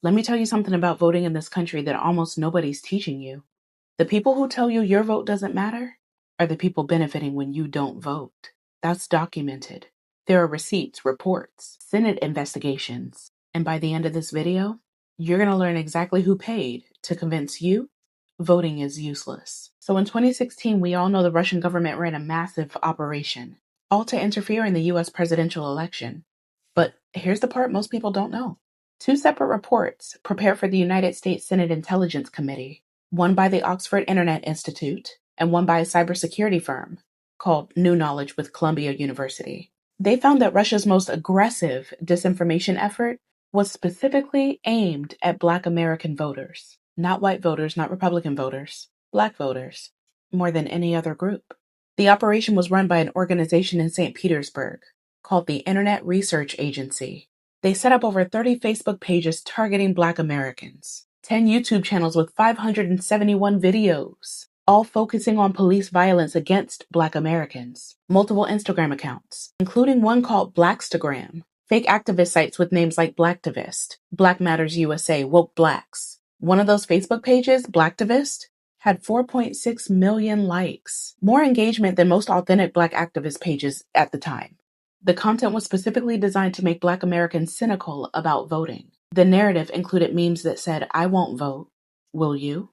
Let me tell you something about voting in this country that almost nobody's teaching you. The people who tell you your vote doesn't matter are the people benefiting when you don't vote. That's documented. There are receipts, reports, Senate investigations. And by the end of this video, you're going to learn exactly who paid to convince you voting is useless. So in 2016, we all know the Russian government ran a massive operation, all to interfere in the US presidential election. But here's the part most people don't know. Two separate reports prepared for the United States Senate Intelligence Committee, one by the Oxford Internet Institute and one by a cybersecurity firm called New Knowledge with Columbia University. They found that Russia's most aggressive disinformation effort was specifically aimed at Black American voters, not white voters, not Republican voters, Black voters, more than any other group. The operation was run by an organization in St. Petersburg called the Internet Research Agency. They set up over 30 Facebook pages targeting Black Americans, 10 YouTube channels with 571 videos, all focusing on police violence against Black Americans, multiple Instagram accounts, including one called Blackstagram, fake activist sites with names like Blacktivist, Black Matters USA, Woke Blacks. One of those Facebook pages, Blacktivist, had 4.6 million likes, more engagement than most authentic Black activist pages at the time. The content was specifically designed to make Black Americans cynical about voting. The narrative included memes that said, "I won't vote. Will you?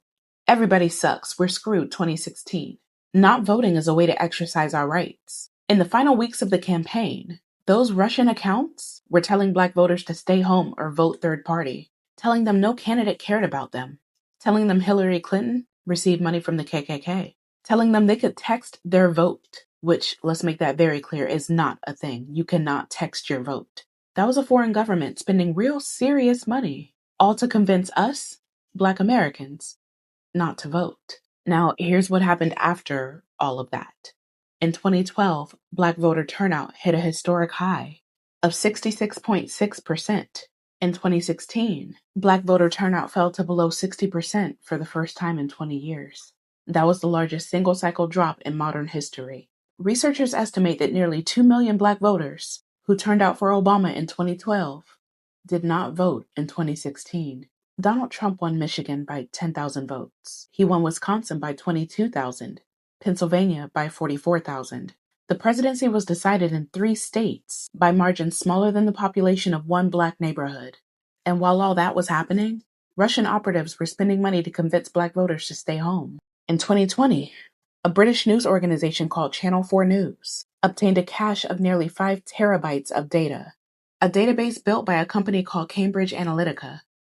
Everybody sucks. We're screwed 2016. Not voting is a way to exercise our rights." In the final weeks of the campaign, those Russian accounts were telling Black voters to stay home or vote third party, telling them no candidate cared about them, telling them Hillary Clinton received money from the KKK, telling them they could text their vote, which, let's make that very clear, is not a thing. You cannot text your vote. That was a foreign government spending real serious money, all to convince us, Black Americans, not to vote. Now, here's what happened after all of that. In 2012, Black voter turnout hit a historic high of 66.6%. In 2016, Black voter turnout fell to below 60% for the first time in 20 years. That was the largest single-cycle drop in modern history. Researchers estimate that nearly 2 million Black voters who turned out for Obama in 2012 did not vote in 2016. Donald Trump won Michigan by 10,000 votes. He won Wisconsin by 22,000, Pennsylvania by 44,000. The presidency was decided in 3 states by margins smaller than the population of one Black neighborhood. And while all that was happening, Russian operatives were spending money to convince Black voters to stay home. In 2020, a British news organization called Channel 4 News obtained a cache of nearly 5 terabytes of data. A database built by a company called Cambridge Analytica